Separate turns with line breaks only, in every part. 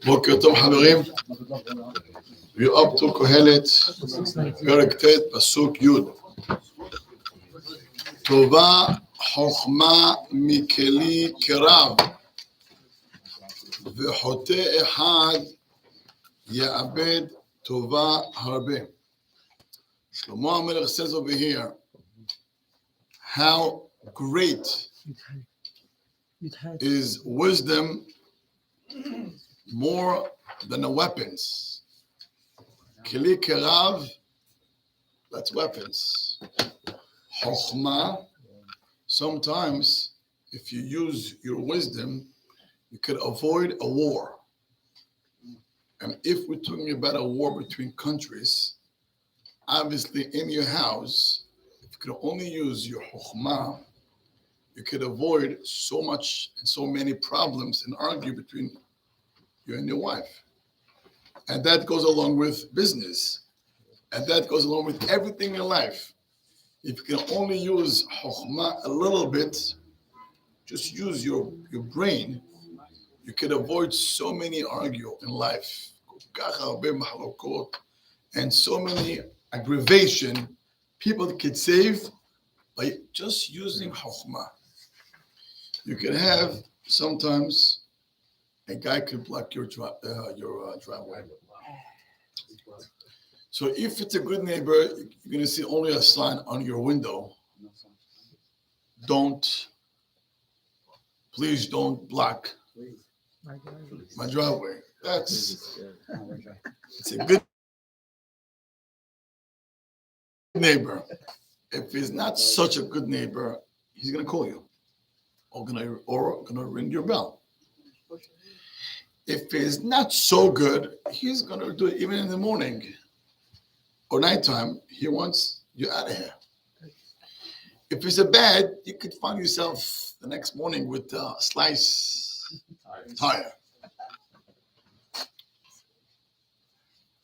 בוקר טוב חברים, we're up to קהלת, פרק ט' פסוק י'. טובה חוכמה מכלי כרב, וחוטא אחד יאבד טובה הרבה. Shlomo HaMelech says over here how great is wisdom more than the weapons. Keli kerav, that's weapons. Chokhmah, sometimes if you use your wisdom, you could avoid a war. And if we're talking about a war between countries, obviously in your house, if you could only use your chokhmah, you could avoid so much and so many problems and argue between you and your wife. And that goes along with business. And that goes along with everything in life. If you can only use chokhmah a little bit, just use your brain, you could avoid so many arguments in life. And so many aggravation people could save by just using chokhmah. You can have sometimes a guy could block your driveway. So if it's a good neighbor, you're going to see only a sign on your window. Please don't block my driveway. It's a good neighbor. If he's not such a good neighbor, he's going to call you or gonna ring your bell. If he's not so good, he's going to do it even in the morning or nighttime. He wants you out of here. If it's a bad, you could find yourself the next morning with a slice tire.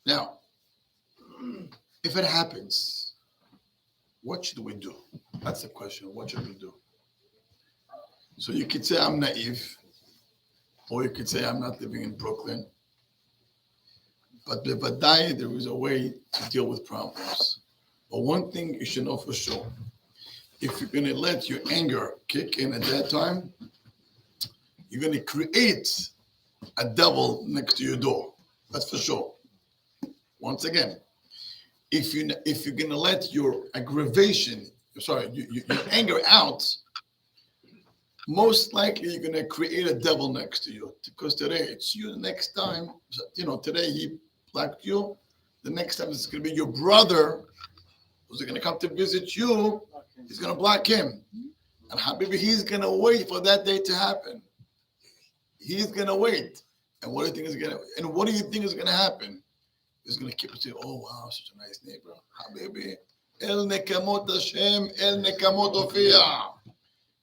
Now, if it happens, what should we do? That's the question. What should we do? So you could say I'm naive, or you could say I'm not living in Brooklyn. But there is a way to deal with problems. But one thing you should know for sure, if you're going to let your anger kick in at that time, you're going to create a devil next to your door. That's for sure. Once again, if you're going to let your your anger out, most likely you're going to create a devil next to you, because today it's you, the next time, today he blocked you, the next time it's going to be your brother who's going to come to visit you, he's going to block him. And Habibi, he's going to wait for that day to happen. He's going to wait. And what do you think is going to happen? He's going to keep saying, oh wow, such a nice neighbor. Habibi, El Nekamot Hashem, El Nekamot Ofiyah.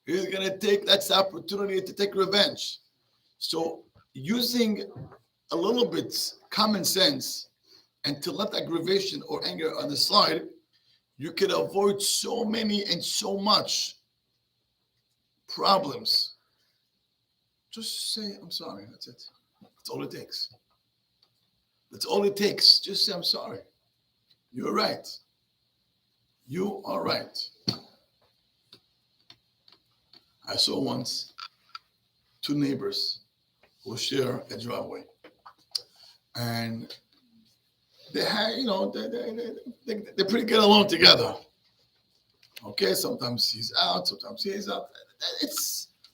He's going to take that opportunity to take revenge. So using a little bit common sense and to let aggravation or anger on the side, you can avoid so many and so much problems. Just say, I'm sorry. That's it. That's all it takes. That's all it takes. Just say, I'm sorry. You're right. You are right. I saw once two neighbors who share a driveway, and they had, they pretty get along together. Okay, sometimes he's out, sometimes he's out.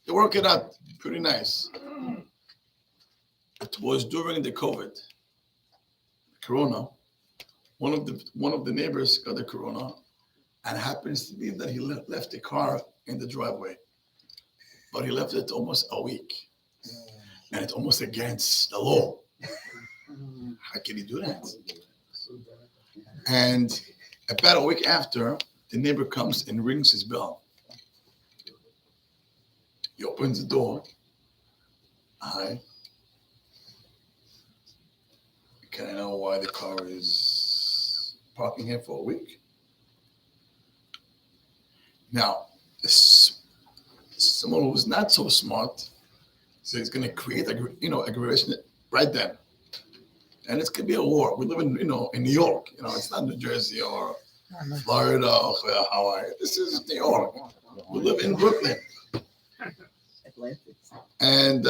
They work it out pretty nice. It was during the COVID, Corona. One of the neighbors got the Corona, and it happens to be that he left the car in the driveway. But he left it almost a week. And it's almost against the law. How can he do that? And about a week after, the neighbor comes and rings his bell. He opens the door. Hi. Can I know why the car is parking here for a week? Now, someone who's not so smart, so he's going to create aggravation right then. And it could be a war. We live in, in New York. It's not New Jersey or Florida or Hawaii. This is New York. We live in Brooklyn. And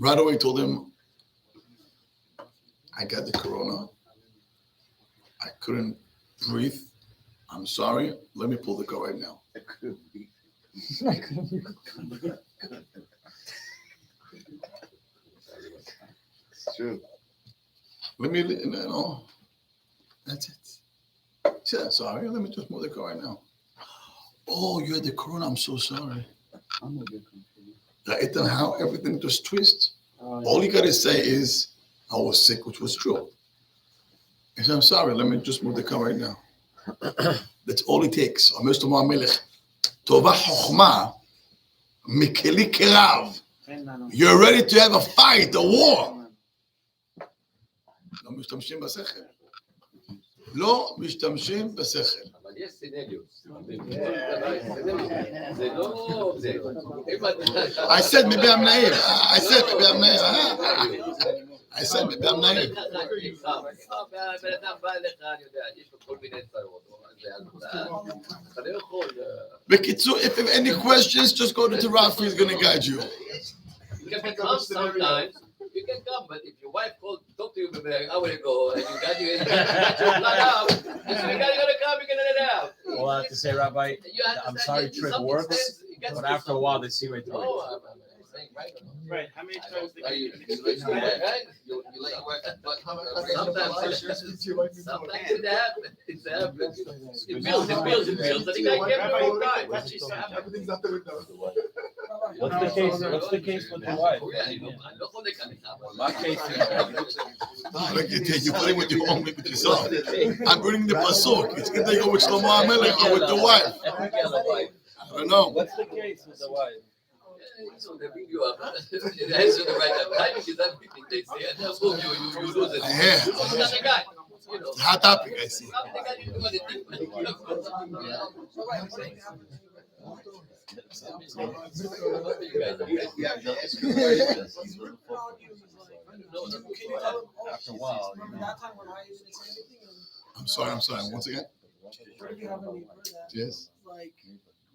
right away told him, I got the corona. I couldn't breathe. I'm sorry. Let me pull the car right now.
It's true.
Let me, that's it. He said, sorry, let me just move the car right now. Oh, you had the corona. I'm so sorry. Right, then how everything just twists. All you got to say is, I was sick, which was true. He said, I'm sorry, let me just move the car right now. That's all it takes. You're ready to have a fight, a war. לא משתמשים בשכל. לא משתמשים בשכל.
אבל יש סינליוס. זה לא...
I said maybe I'm naive. I said maybe I'm naive.
בן אדם בא אליך, אני יודע, יש לו כל מיני צרות. אתה לא יכול...
בקיצור, if you have any questions, just go to Rafi, he's going to guide you.
You can come sometimes. You can come, but if your wife called, talk to you maybe an hour ago, and you got your blood out, you said, you gotta come, you can let it out.
Well, I have to say, Rabbi, I'm sorry trick works, but after a while they see right through it.
Oh, I'm saying right.
Right, how many times
You let your wife, but sometimes it happens. It happens. It feels, I think I get it all right.
Everything's out the window.
What's the case with the wife? My case
You're putting with your own, with yourself. I'm reading the pasuk. It's going to go with Shlomo HaMelech or with the wife. I don't know.
What's the case with the wife?
So they bring you up. It answers the right time. Is everything they say. And that's what you lose it.
I hear.
You lose another guy.
It's a hot topic, I see.
After a while,
I'm sorry. Once again? Yes.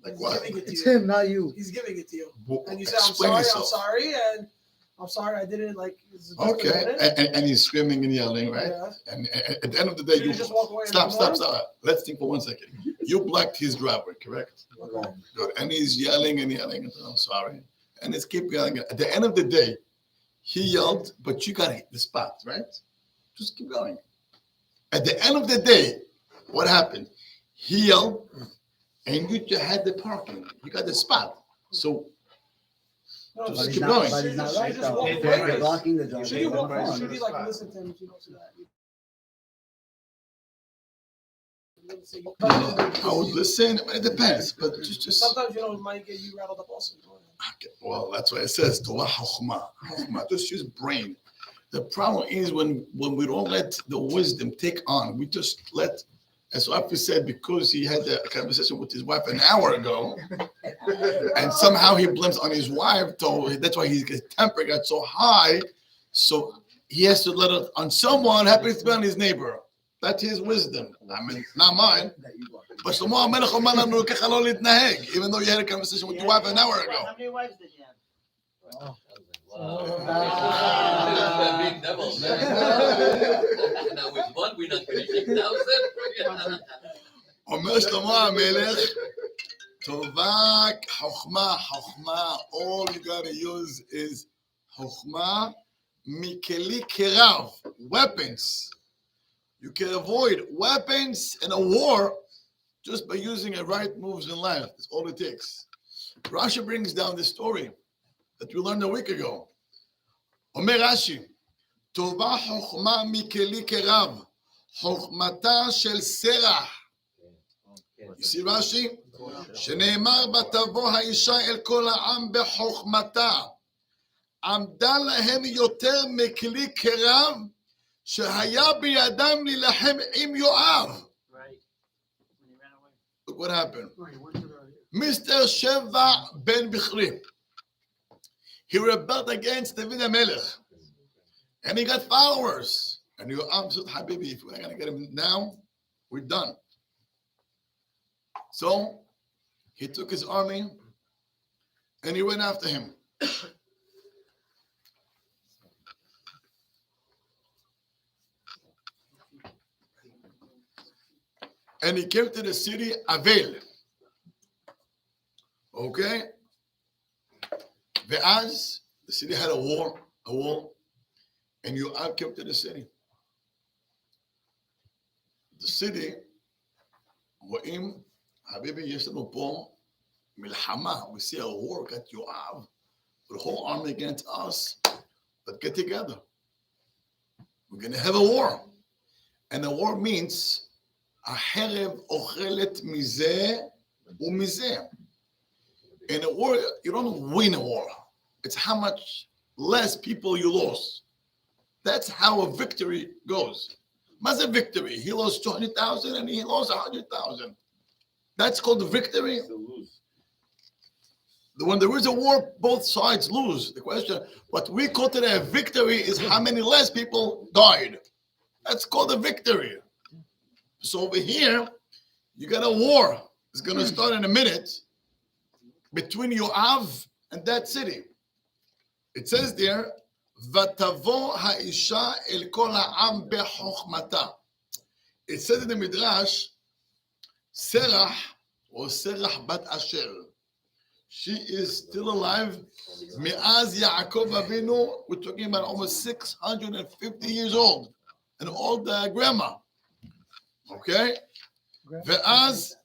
Like what?
It's him, not you.
He's giving it to you.
Well,
And you say,
explain yourself.
I'm sorry, I didn't
Okay, and he's screaming and yelling, right?
Yeah.
And at the end of the day,
You just walk away.
stop. Let's think for 1 second. You blocked his driveway, correct?
Okay.
Good. And he's yelling and I'm sorry. And it's keep yelling. At the end of the day, he yelled, but you got the spot, right? Just keep going. At the end of the day, what happened? He yelled, and you just had the parking. You got the spot. So just keep going.
But he's not right,
Just
though.
walk
If
away.
you're blocking the
You should
driveway,
walk
then
away. You
fine.
should be like, listen to him if you don't see that.
I would listen. It depends, but just
Sometimes, it might get you rattled up also.
okay. Well, that's why it says Torah Chochmah. Just use brain. The problem is when we don't let the wisdom take on, we just let, as Rafi said, because he had a conversation with his wife an hour ago, and somehow he blames on his wife. So that's why his temper got so high. So he has to let it on someone, happens to be on his neighbor. That's his wisdom. I mean, not mine. But Shlomo HaMelech אומר לנו ככה לא להתנהג, even though you had a conversation with your wife an hour ago.
How many wives did you have?
Big devil. Now with one, we're not finishing 1,000.
אומר שלמה המלך, טובה חוכמה, all you gotta use is חוכמה מכלי קרב, weapons. You can avoid weapons in a war just by using the right moves in life. That's all it takes. Rashi brings down this story that we learned a week ago. אומר רש"י, טובה חוכמה מכלי קרב, חוכמתה של סרח. You see Rashi? שנאמר בתבוא האישה אל כל העם בחוכמתה. עמדה להם יותר מכלי קרב, שהיה בידם להילחם עם יואב. Look what happened. Mr. Sheva ben Bichri. He rebelled against David HaMelech. And he got followers. And Yoav said, Habibi, if we're not going to get him now, we're done. So he took his army and he went after him. And he came to the city Avel. Okay? Ve'az, the city had a wall, and Yoav came to the city. The city, רואים, Habibi, יש לנו פה מלחמה. We see a war, got Yoav, the whole army against us. But get together. We're going to have a war. And the war means, החרב אוכלת מזה ומזה. In a war, you don't win a war. It's how much less people you lost. That's how a victory goes. What's a victory? He lost 20,000 and he lost 100,000. That's called a victory. When there is a war, both sides lose. The question, what we call today a victory is how many less people died. That's called a victory. So over here, you got a war. It's going to start in a minute between Yoav and that city. It says there, "Vatavo ha'isha el kol ha'am bechokhmata." It says in the Midrash, Serach or Serach bat Asher. She is still alive. Me'az Yaakov Avinu, we're talking about almost 650 years old. An old grandma. Okay? ואז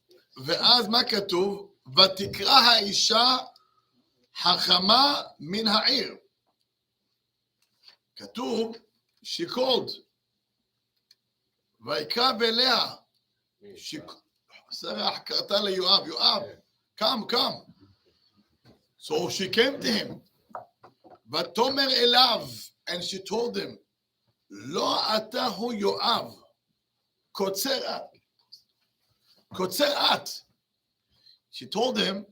מה כתוב? ותקרא האישה חכמה מן העיר. כתוב, she called. ויקרא אליה. שרח קראתה ליואב, יואב, come. So she came to him. ותאמר אליו, and she told him, לא אתה הוא יואב. קוצר את. She told him,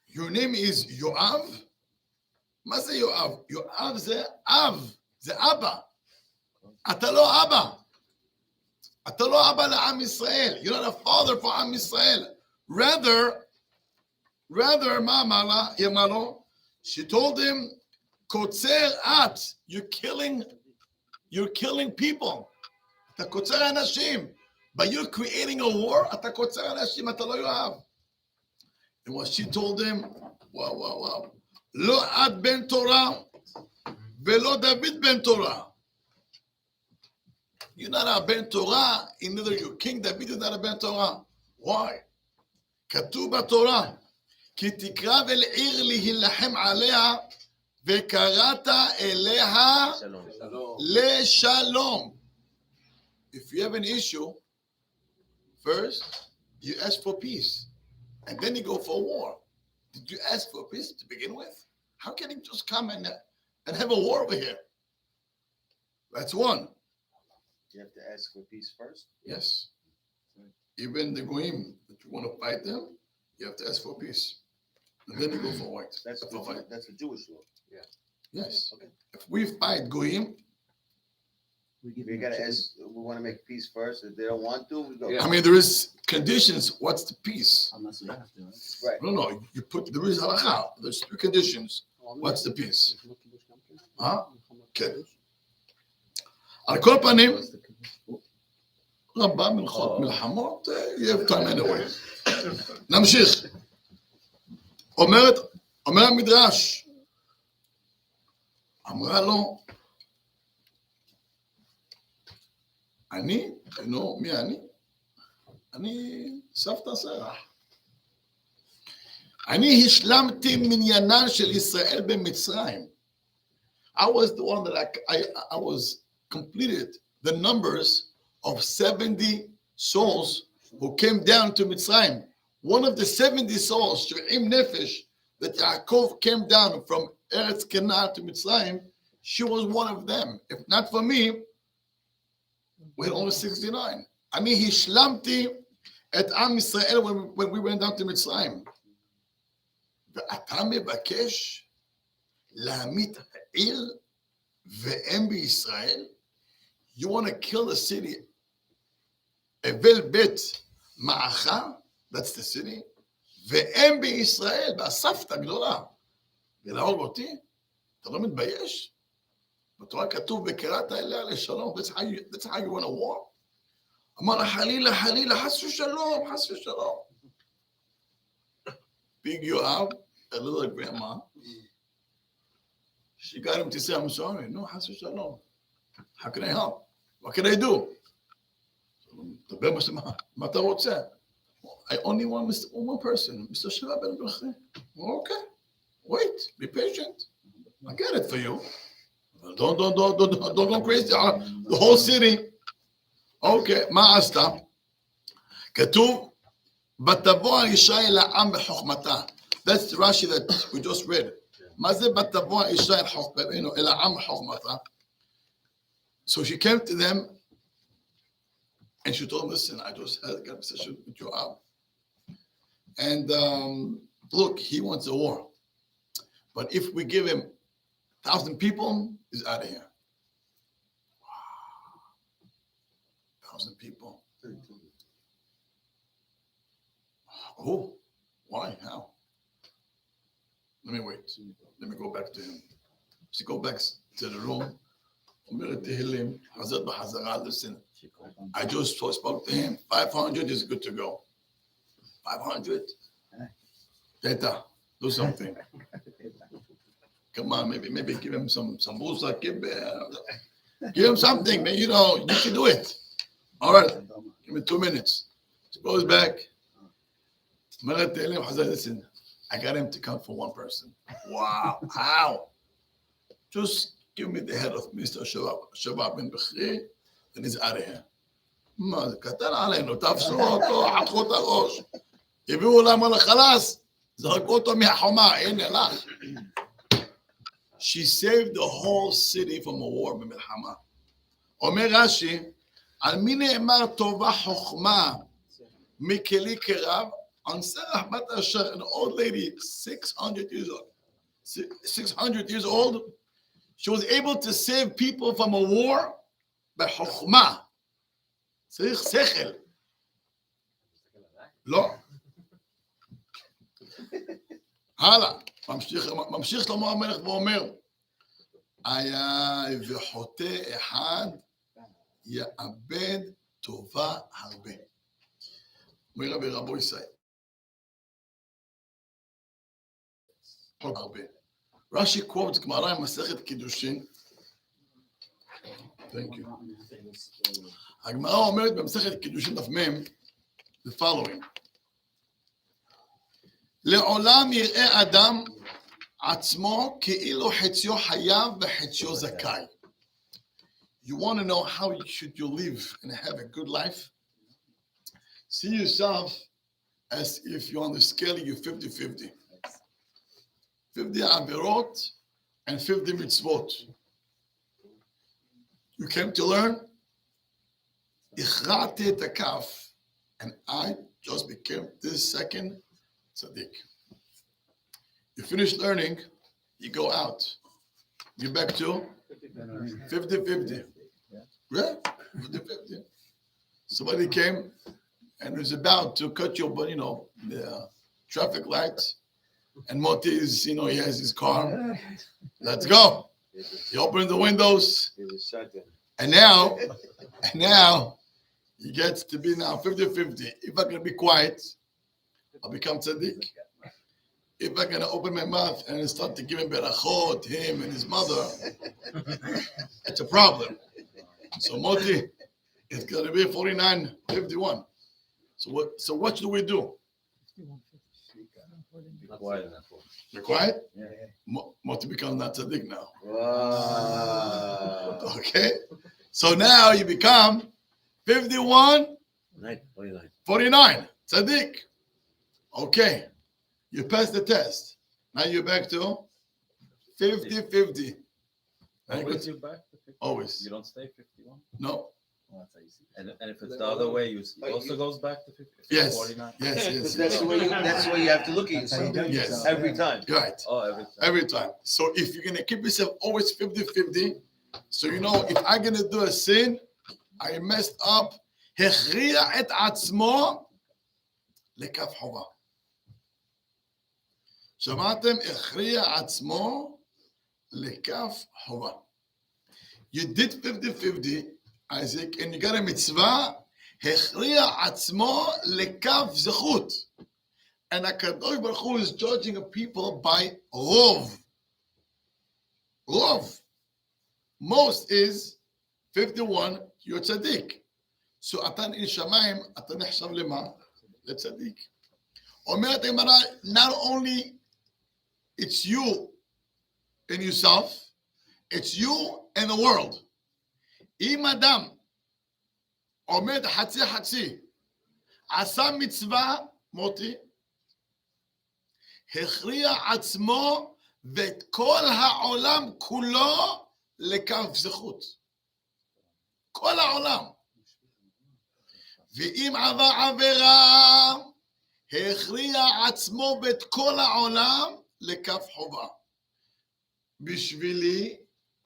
your name is Yoav? מה זה יואב? יואב זה אב, זה אבא. אתה לא אבא. אתה לא אבא לעם ישראל. You're not a father for עם ישראל. Rather, מה אמר לה? היא אמרה לו, she told him, קוצר את. You're killing people. אתה קוצר אנשים. But you're creating a war, אתה קוצר אנשים, אתה לא יואב. And what she told him, wow. לא את בן תורה, ולא דוד בן תורה. You're not a ben Torah, in neither you. King David is not a ben Torah. Why? כתוב בתורה, כי תקרב אל עיר להילחם עליה, וקראת אליה לשלום. If you have an issue, first, you ask for peace, and then you go for war. Did you ask for peace to begin with? How can you just come and have a war over here? That's one.
You have to ask for peace first?
Yes. Even the goyim, if you want to fight them, you have to ask for peace. And then you go for fight.
That's a Jewish law.
Yes.
Okay.
If we fight goyim,
We gotta ask, we want to make peace first. If they don't want to, we go.
Yeah.
I mean, there is conditions. What's the peace?
Unless we have to.
Right.
No. You put, there is halakha. There's three conditions. What's the peace? Huh? Okay. על כל פנים, רבה מלכות מלחמות, you have time anyway. נמשיך. אומר המדרש, אמרה לו, מי אני? אני סבתא סרח. אני השלמתי מניינן של ישראל במצרים. I was the one that I was completed the numbers of 70 souls who came down to Mitzrayim. One of the 70 souls, Shir'im Nefesh, that Yaakov came down from Eretz Canaan to Mitzrayim, she was one of them. If not for me, we had only 69. אני השלמתי את עם ישראל when we went down to מצרים. ואתה מבקש להמית העיר ואין בישראל, you want to kill the city, אבל בית מעכה, that's the city, ואין בישראל, והסבתא גדולה, ולהרוג אותי, אתה לא מתבייש? בתורה כתוב, וקראת אליה לשלום, that's how you want a war. אמר לה, חלילה, חלילה, חס ושלום, חס ושלום. Big Yoav, a little grandma, she got him to say, I'm sorry. No, חס ושלום. How can I help? What can I do? דבר מה אתה רוצה? I only want one person, Mr. Sheva ben Bechri. Okay, wait, be patient. I get it for you. Don't go crazy. The whole city. Okay, מה עשתה? כתוב, ותבוא האישה אל העם בחוכמתה. That's the Rashi that we just read. מה זה ותבוא האישה אל העם בחוכמתה? So she came to them and she told them, listen, I just had a conversation with Yoav. And look, he wants a war. But if we give him 1,000 people, he's out of here. Wow. 1,000 people. Oh, why? How? Let me wait. Let me go back to him. She go back to the room. Listen, I just spoke to him. 500 is good to go. 500. Teta, do something. Come on, maybe give him some busa, give him something, man. You know, you can do it. All right, give me 2 minutes. She goes back. Listen, I got him to count for one person. Wow, how? Just give me the head of Mr. Sheva ben Bechri, and he's out of here. מה זה קטן עלינו, תפסו אותו, חתכו את הראש, הביאו להם על החלס, זרקו אותו מהחומה, הנה לך. She saved the whole city from a war במלחמה. אומר רש"י, על מי נאמר טובה חוכמה מכלי כרב? On Sarah בת אשר, an old lady, 600 years old, she was able to save people from a war בחוכמה. צריך שכל. לא. הלאה. ממשיך שלמה המלך ואומר, היה וחוטא אחד יאבד טובה הרבה. אומר רבי רבו ישראל. הרבה. רש"י quotes גמרא במסכת קידושין. Thank you. הגמרא אומרת במסכת קידושין דף מ' the following. לעולם יראה אדם עצמו כאילו חציו חייב וחציו זכאי. You want to know how should you live and have a good life? See yourself as if you're on the scale, you're 50-50. 50 averot and 50 mitzvot. You came to learn. הכרעתי את הכף, and I just became this second tzaddik. You finish learning, you go out. You back to 50-50. Yeah, 50-50. Somebody came and was about to cut your, the traffic lights. And Moti is, he has his car. Let's go. He opened the windows. And now he gets to be now 50-50. If I'm going to be quiet, I'll become tzaddik. If I'm going to open my mouth and start to give him berachot, him and his mother, it's a problem. So Moti, it's going to be 49-51. So what should we do? You're quiet?
Yeah.
Moti becomes not tzaddik now.
Wow.
Okay? So now you become 51, 49. Tzaddik. Okay. You passed the test. Now you're back to 50-50.
Always you back to 50?
Always.
You don't stay 51?
No.
Oh, that's how you see it. And if it's the other way, it also goes back to 50?
Yes.
49?
Yes.
That's the way you have to look at yourself.
Yes.
Every time.
Right.
Oh, every time.
Every time. So if you're going to keep yourself always 50-50, So you know, if I'm gonna do a sin, I messed up. הכריע את עצמו לכף חובה. שמעתם? הכריע עצמו לכף חובה. You did 50-50, Isaac, and you got a mitzvah, הכריע עצמו לכף זכות. And HaKadosh Baruch Hu is judging a people by rov. Rov. Most is 51, you're tzaddik. So atan in shamayim, atan nehshav lema, letzaddik. Omeret Gemara, not only it's you and yourself, it's you and the world. Im adam omed hatzi hatzi, asa mitzvah moti, הכריע עצמו ואת כל העולם כולו לכף זכות. כל העולם. ואם עבר עבירה, הכריע עצמו ואת כל העולם לכף חובה. בשבילי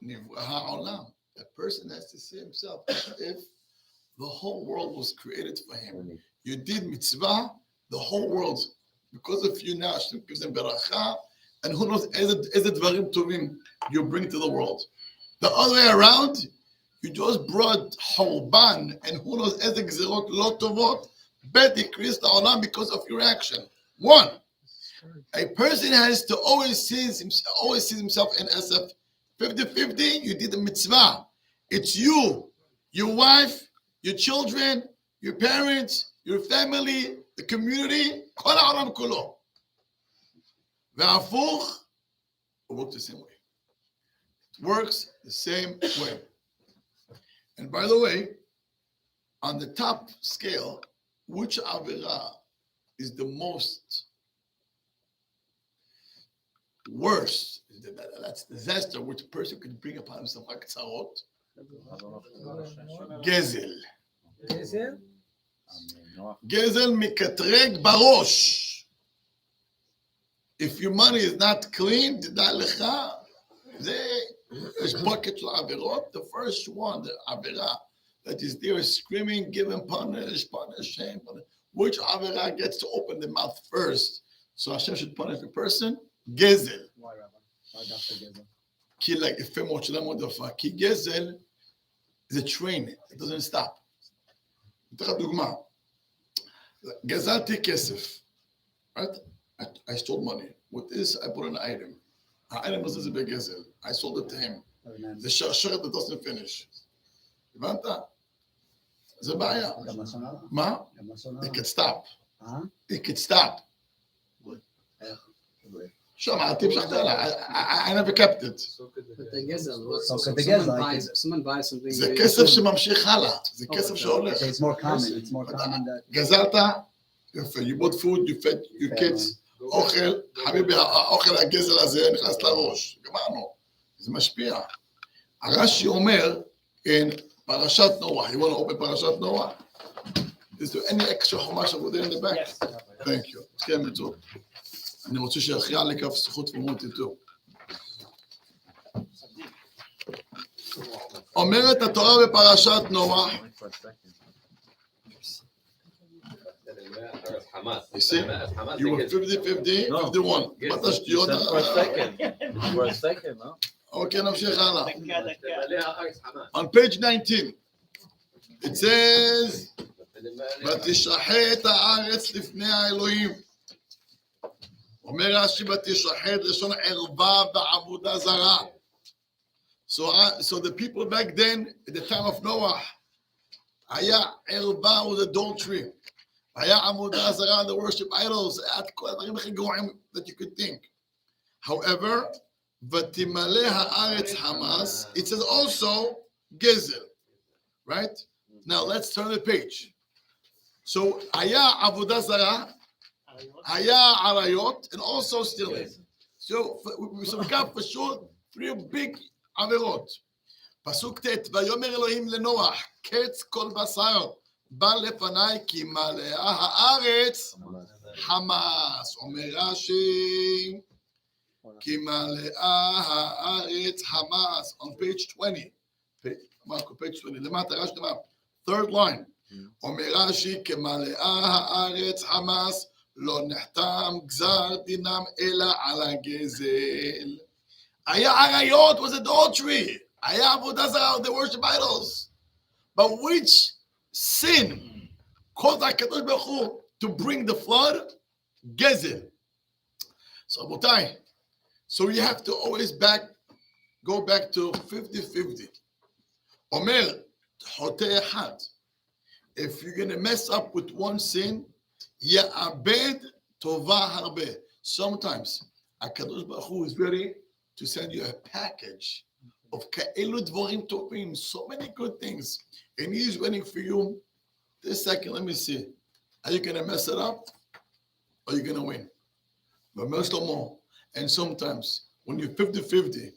נברא העולם. A person has to see himself as if the whole world was created for him. You did mitzvah, the whole world, because of you now, Hashem gives them beracha, and who knows איזה דברים טובים you bring to the world. The other way around, you just brought חורבן, and who knows איזה גזירות לא טובות, bet increased the olam because of your action. One, a person has to always sees himself in as a 50-50, you did a mitzvah. It's you, your wife, your children, your parents, your family, the community, כל העולם כולו. וההפוך, it works the same way. It works the same way. And by the way, on the top scale, which avera is the most worst? That's disaster which a person could bring upon himself. Aktsarot, gezel. Gezel mikatreg barosh. If your money is not clean, תדע לך, there's bucket של עבירות. The first one, the עבירה that is there is screaming, give him punish, shame. Which עבירה gets to open the mouth first? So Hashem should punish the person. Gezel.
Why, Rabbi? Why דווקא גזל?
כי יפה מאוד שלא מאוד יפה. כי גזל is a train, it doesn't stop. אתן לך דוגמה. גזלתי כסף. Right? I stole money. With this, I put an item. The item was a big gezel. I sold it to him. The שרשרת that doesn't finish. הבנת? זה בעיה. מה? It could stop. It could stop. שמעתי, המשכת עליי. I never kept it.
But the gezel,
So
someone buys something.
זה כסף שממשיך הלאה. זה כסף שהולך.
it's more common. It's more common that
גזלת, יפה, you bought food, you fed your kids, אוכל, חביבי, האוכל הגזל הזה נכנס לראש, גמרנו, זה משפיע. הרש"י אומר, in פרשת נוח, you want to open פרשת נוח? Is there any extra חומש over there in the back?
Yes.
Thank you. כן, מצוין. אני רוצה שיכריע לכף זכות ומות איתו. אומרת התורה בפרשת נוח, you see, you were 50-50, 51. מה אתה שטויות?
For a second, no?
אוקיי, נמשיך הלאה. On page 19, it says, ותשחט הארץ לפני האלוהים. אומר רש"י, ותשחט לשון ערווה ועבודה זרה. So the people back then, at the time of Noah, היה ערווה was adultery. היה עבודה זרה, the worship idols, at כל הדברים הכי גרועים that you could think. However, ותמלא הארץ חמאס, it says also גזל, right? Now let's turn the page. So היה עבודה זרה, היה עריות, and also stealing. So we got for sure 3 big עבירות. פסוק ט' ויאמר אלוהים לנוח, קץ כל בשר בא לפניי כי מלאה הארץ חמאס. אומר רש"י, כי מלאה הארץ חמאס. On page 20. page 20, למטה, רש"י אמר, third line, אומר רש"י, כמלאה הארץ חמס, לא נחתם גזר דינם אלא על הגזל. היה עריות, was adultery. היה עבודה זרה, they worship idols. But which sin caused הקדוש ברוך הוא to bring the flood? גזל. So רבותיי, so you have to always go back to 50-50. אומר, חוטא אחד. If you're going to mess up with one sin, יאבד טובה הרבה. Sometimes, הקדוש ברוך הוא is ready to send you a package of כאלו דברים טובים, so many good things, and he's waiting for you. This second, let me see. Are you going to mess it up, or are you going to win? But most of all, and sometimes, when you're 50-50,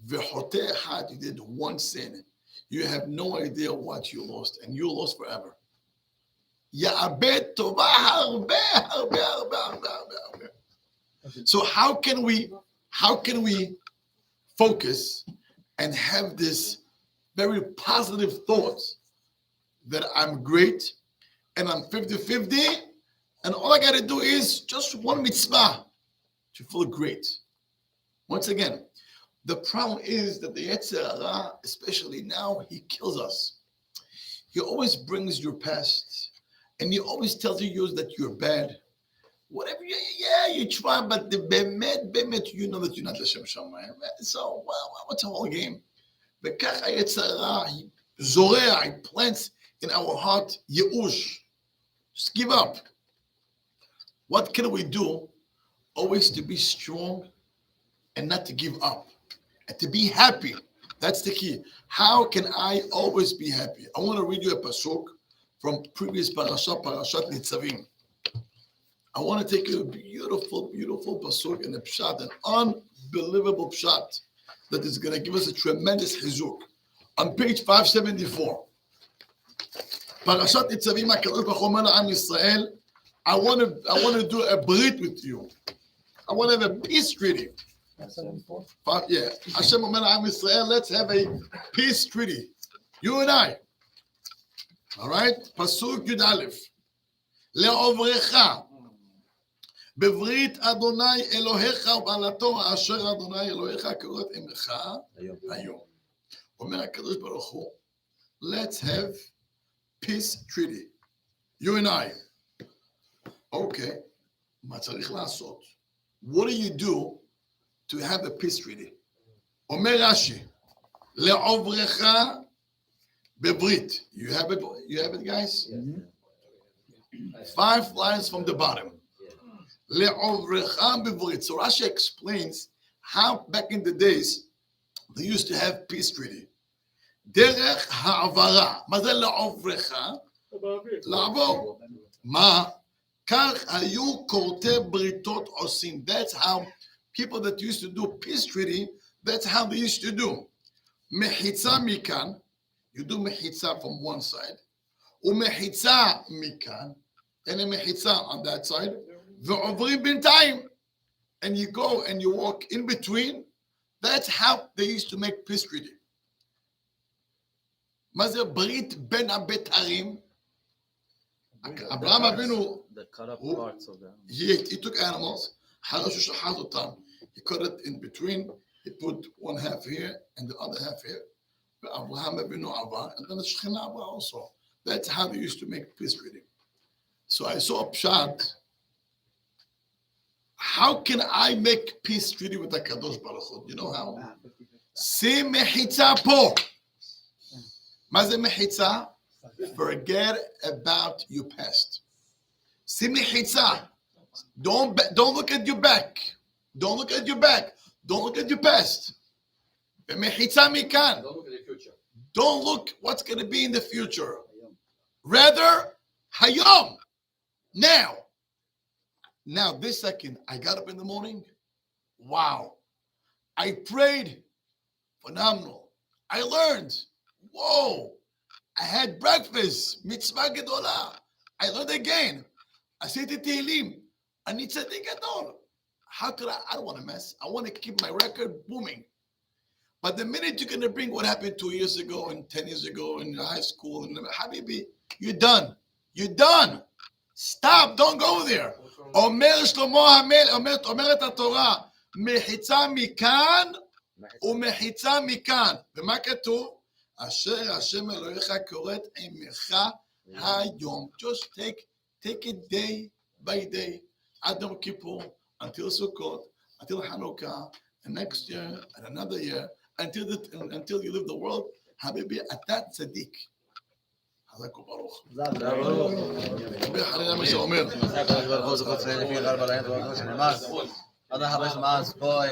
וחוטא אחד, you did one sin, you have no idea what you lost, and you lost forever. יאבד טובה הרבה, הרבה, הרבה, הרבה, הרבה, הרבה. So how can we focus and have this very positive thoughts that I'm great and I'm 50-50 and all I got to do is just one mitzvah to feel great. Once again, the problem is that the Yetzer Hara, especially now, he kills us. He always brings your past and he always tells you that you're bad. Whatever, you try, but the bemet, you know that you're not L'Shem Shamayim. So, well, what's the whole game? וכך היצר הרע, זורע, he plants in our heart ייאוש. Just give up. What can we do? Always to be strong and not to give up. And to be happy. That's the key. How can I always be happy? I want to read you a pasuk from previous parashat Nitzavim. I want to take you a beautiful, beautiful pasuk and a pshat, an unbelievable pshat that is going to give us a tremendous chizuk. On page 574, Parashat Nitzavim, HaKadosh Baruch Hu omer la'am Yisrael, I want to do a brit with you. I want to have a peace treaty.
574.
Yeah, Hashem omer la'am Yisrael, let's have a peace treaty. You and I. All right? Pasuk Yud Aleph. לעוברך. בברית אדוני אלוהיך ובעלתו אשר אדוני אלוהיך קוראת עמך היום. אומר הקדוש ברוך הוא, let's have peace treaty. You and I. Okay, מה צריך לעשות? What do you do to have a peace treaty? אומר רש"י, לעוברך בברית. You have it guys?
Mm-hmm.
5 lines from the bottom. לעוברך בברית. So Rashi explains how back in the days they used to have peace treaty. דרך העברה. מה זה לעוברך? לעבור. מה? כך היו כורתי בריתות עושים. That's how people that used to do peace treaty, that's how they used to do. מחיצה מכאן, you do מחיצה from one side, ומחיצה מכאן, and a מחיצה on that side, ועוברים בינתיים, and you go and you walk in between. That's how they used to make peace treaty. מה זה ברית בין הבתרים? אברהם אבינו,
The cut up parts of them.
he took animals, אחרי שהוא שחט אותם, he cut it in between, he put one half here and the other half here, ואברהם אבינו עבר, and then the Shekhinah עבר also. That's how they used to make peace treaty. So I saw a pshat. How can I make peace treaty with the Kadosh Baruch Hu? You know how? שים מחיצה פה. מה זה מחיצה? Forget about your past. שים מחיצה. Don't look at your back. Don't look at your back. Don't look at your past. ומחיצה מכאן.
Don't look at the future.
Don't look what's going to be in the future. Rather, hayom. Now, this second, I got up in the morning. Wow. I prayed. Phenomenal. I learned. Whoa. I had breakfast. Mitzvah gedolah. I learned again. I said the Tehillim. I need tzaddik gadol. How could I don't want to mess. I want to keep my record booming. But the minute you're going to bring what happened 2 years ago and 10 years ago in high school, and Habibi, you're done. You're done. Stop. Don't go there. אומר שלמה המלך, אומרת התורה, מחיצה מכאן ומחיצה מכאן. ומה כתוב? אשר השם אלוהיך כורת עמך היום. Just take it day by day. עד יום כיפור, until Sukkot, until Hanukkah, and next year, and another year, until you leave the world, Habibi, אתה צדיק. חזק וברוך. מה שאומר.
עד אחרי שמאז פה